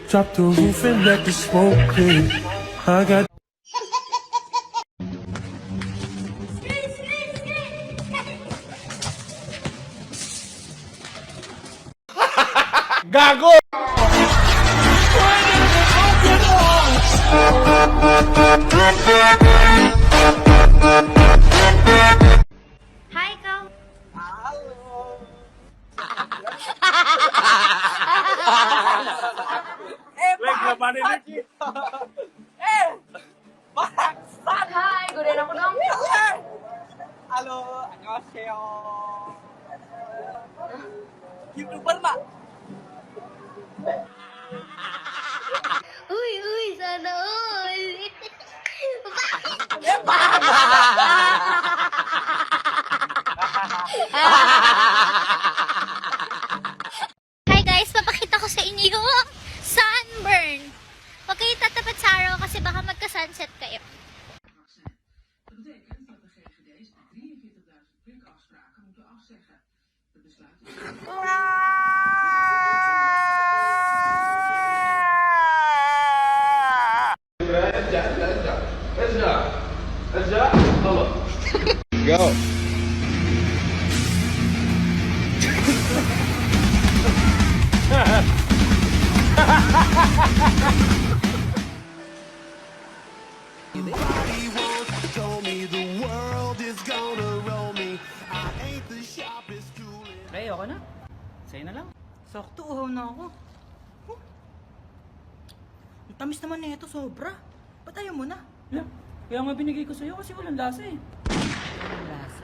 Drop the roof and let the smoke clear. I got Gago! Hi, ikaw. Like na paninig. Hi, gulen ako ng Halo, annyeonghaseyo. YouTuber ba? Uy, sana all. Hi guys, papakita ko sa inyo yung sunburn. Huwag kayo tatapat sa araw kasi baka magka-sunset kayo. Dat betekent dat de GGD's 43.000 prikafspraken moeten afzeggen. Het besluit is... Go! Pre, ako na. Sa'yo na lang. Sakto, uhaw na ako. Huh. Ang tamis naman na ito, sobra. Ba't ayaw mo na? Kaya nga binigay ko sa'yo kasi walang lasa eh. Walang lasa?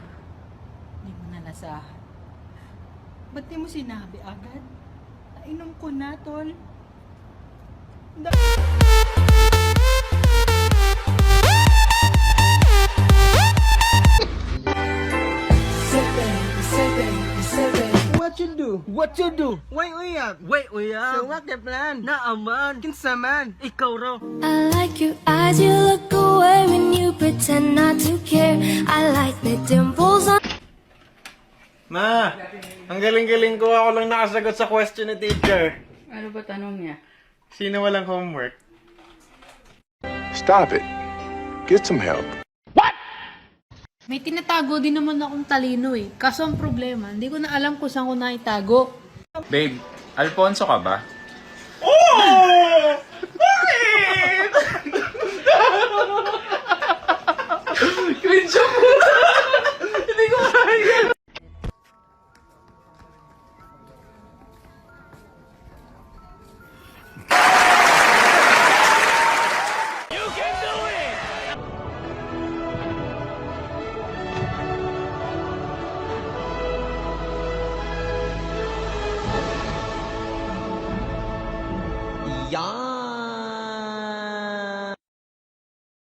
Hindi mo na nasahan. Ba't di mo sinabi agad? Nainom ko na, tol. What you do? What you do? Wait, uyab. Wait, uyab. So what the plan? Naaman. Kinsa man? Ikaw raw. I like your eyes, you look away when you pretend not to care. I like the dimples on. Ma, ang galing-galing ko, ako lang nakasagot sa question ni teacher. Ano ba tanong niya? Sino walang homework? Stop it. Get some help. May tinatago din naman akong talino eh. Kaso ang problema, hindi ko na alam kung saan ko naitago. Babe, Alfonso ka ba? Oh! Bakit? Cringe ako! Hindi ko kaya!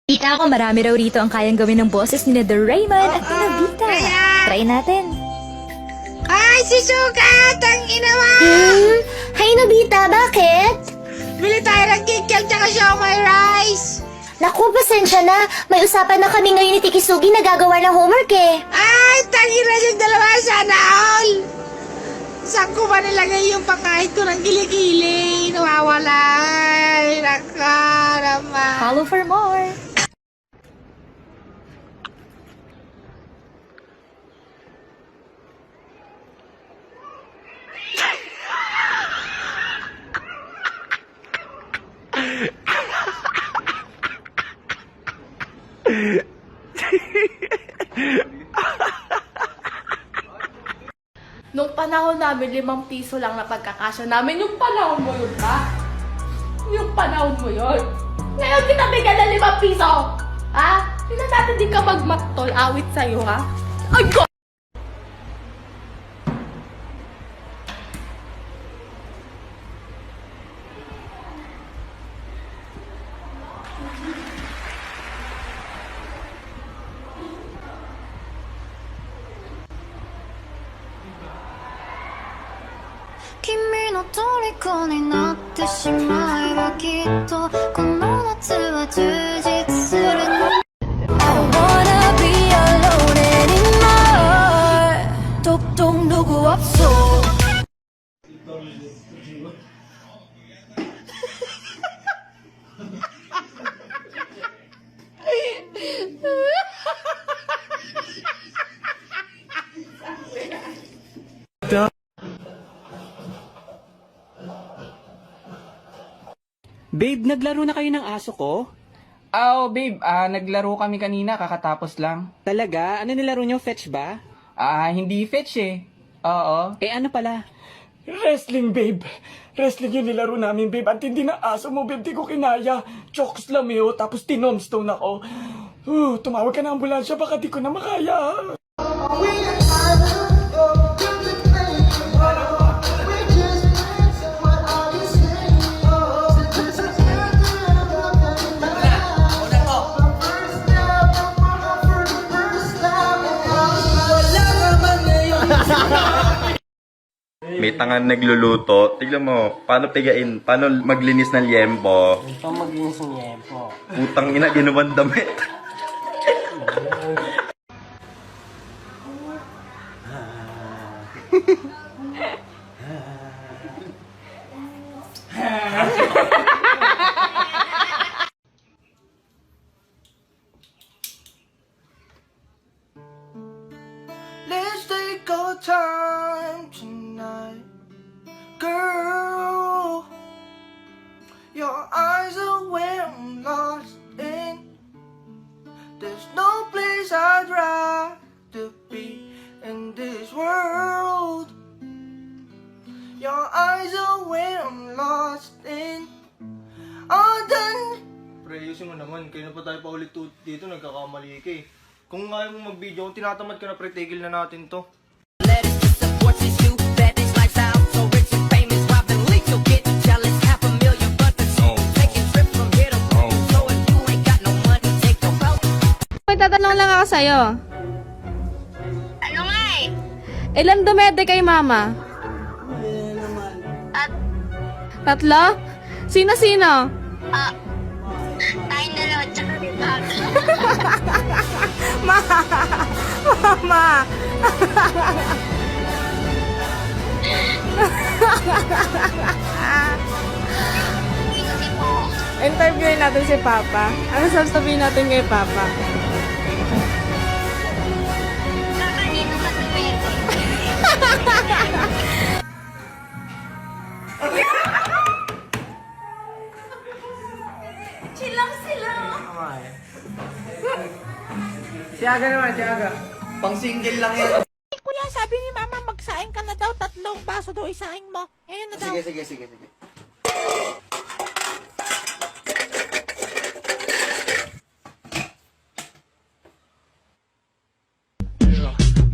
Kita ako, marami raw rito ang kayang gawin ng boses ni The Raymond at ni Nobita. Try natin. Ay, si Sugat! Ang inawa! Hi Nobita, bakit? Bili tayo ng kikyal tsaka siomay rice! Naku, pasensya na. May usapan na kami ngayon ni Tikisugi na gagawa ng homework eh. Ay, tangiran yung dalawa, sana all! Saan ko ba nilagay yung pangkahit ko ng kilikili? Nawawala! Ay, nakarama! Follow for more. Nung panahon namin, 5 piso lang na pagkakasya namin. Yung panahon mo yun pa? Yung panahon mo yun? Ngayon kita bigyan ng 5 piso! Ha? Hindi na natin din ka magmaktol. Awit sa'yo, ha? Ay, ko! Kimi no toriko ni natte shimae ba kitto kono natsu wa jujitsu suru no I don't wanna be alone anymore 독동 누구 없어 Babe, naglaro na kayo ng aso ko? Oh, babe, naglaro kami kanina, kakatapos lang. Talaga? Ano nilaro nyo? Fetch ba? Hindi fetch eh. Oo. Eh ano pala? Wrestling, babe. Wrestling yung nilaro namin, babe. Ang tindi ng aso mo, babe. Di ko kinaya. Chokes lang yun. Tapos tinomstone ako. Tumawag ka ng ambulansya. Baka di ko na makaya. May tangan nagluluto. Tignan mo, paano pigain, paano maglinis ng liempo. Paano maglinis ng liempo? Utang ina, ginawang damit. Let's take our time tonight, girl. Your eyes are where I'm lost in. There's no place I'd rather be in this world. Your eyes are where I'm lost in. All done. Pre, ayusin mo naman. Kaya na pa tayo paulit dito, nagkakamali ka eh. Kung ayaw mong mag-video, kung tinatamad ka na pre, tigil na natin to. May tatanong lang ako sa'yo. Ano nga eh? Ilan dumede kay mama? Tatlo? Sino-sino? Tayong dalawa tsaka ni Papa. Mama! Interviewin natin si Papa. Ano sasabihin natin kay Papa? Kakanino ka tumete? Chilang sila. Tiaga naman, Tiaga. Pang single lang yan. Kuya, sabi ni Mama, magsaing ka na daw. 3 baso daw isaing mo. Ayun na daw. Sige.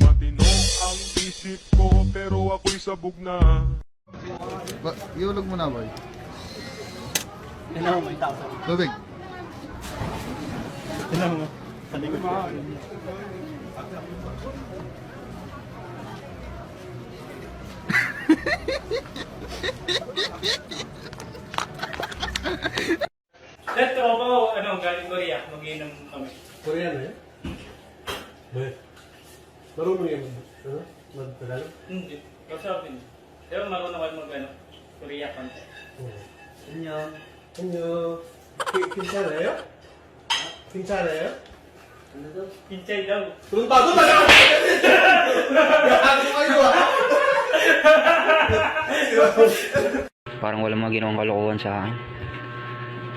Matino ang isip ko pero ako'y sabog na. Iulog mo na, boy. Tubig. Dito ako, galing Korea. Mag-inom kami. Koreano yan? Ba't? Marunong yan. Ano? Mag-Tagalog? Hindi. Kausapin. Pero marunong kayo Korea konti. 안녕. 괜찮아요? 괜찮아요? Pinchay daw. 돈 봐도 나가! Parang walang mga ginawang kalokohan sa akin.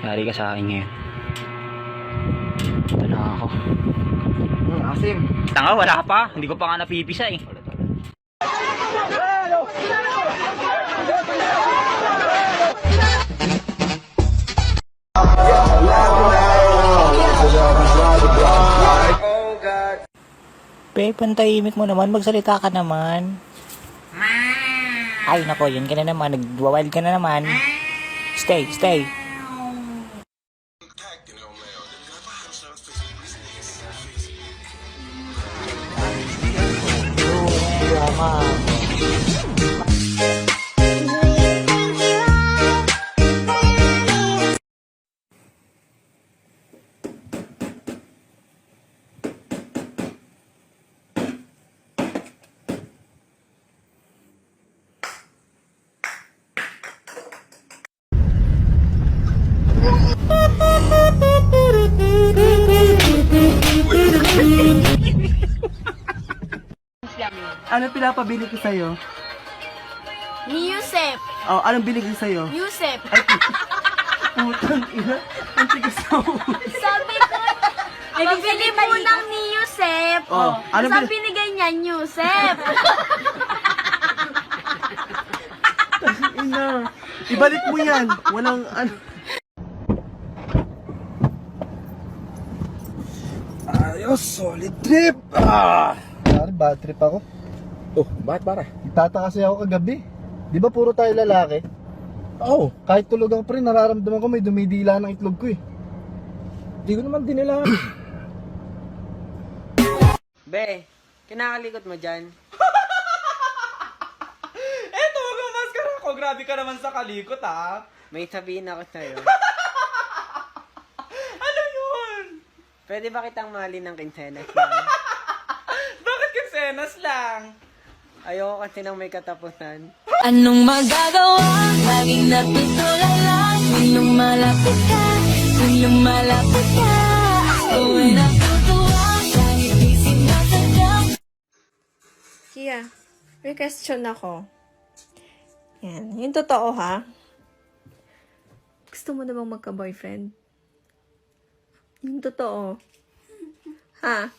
Yari ka sa akin ngayon. Ito na ako. Asim. Tanga, wala pa. Hindi ko pa nga napipisa eh. Pe, pantahimik mo naman. Magsalita ka naman. Ay, nako, yun ka na naman. Nag-wild ka na naman. Stay. Ano pinapabili ko sa'yo? Ni Yusef. Oh, anong bili ko sa'yo? Yusef. Putang ina. Ang tigas na Sabi ko, pabili mo ng ni Yusef. Oh, ano Sabi binigay niya Yusef. ina. Ibalik mo yan. Walang ano. Ayos, solid trip. Pare, bad trip ako. Oh, bakit para? Itata kasi ako kagabi. Di ba puro tayo lalaki? Oo. Kahit tulog ako pre, nararamdaman ko may dumidila ng itlog ko eh. Di ko naman dinila. Be, kinakalikot mo dyan? Eto, maskara ko. Grabe ka naman sa kalikot, ha? May sabihin ako sa'yo. Ano yun? Pwede ba kitang mahalin ng kinsenas lang? Bakit kinsenas lang? Ayoko kasi nang may katapusan. Anong magagawa? Laging natutulala. Nung malapit ka, nung malapit ka. Ako'y natutuwa. Kahit di sinasadya. Kia, may question ako. Yan, yung totoo ha. Gusto mo na bang magka-boyfriend? Yung totoo. Ha?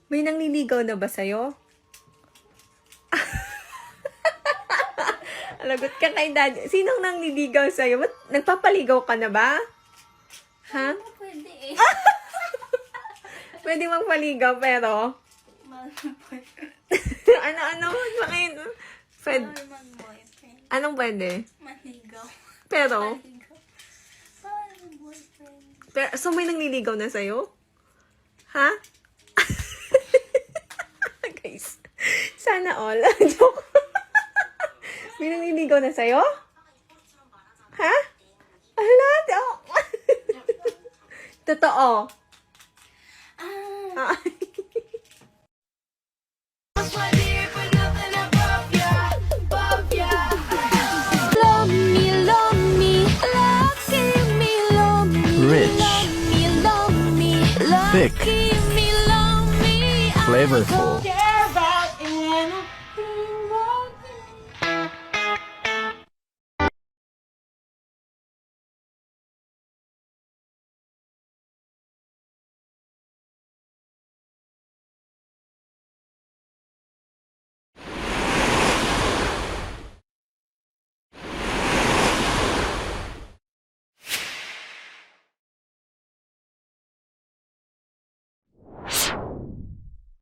May nangliligaw na ba sa'yo? Alagot ka kay daddy. Sinong nangliligaw sa'yo? Ba't nagpapaligaw ka na ba? Ha? Pwede eh. Pwede magpaligaw pero... ano? Bakit? Pwede. Mag-boyfriend. Anong pwede? Manigaw. Pero? Parang boyfriend. Pero, so may nangliligaw na sa'yo? Ha? Guys, sana all. Joke. May nangliligaw na sa'yo? Ha? Ala, totoo. Ah. Love me, love me, lucky me, love me. Rich. Love me, love me, lucky me, love me. Flavorful.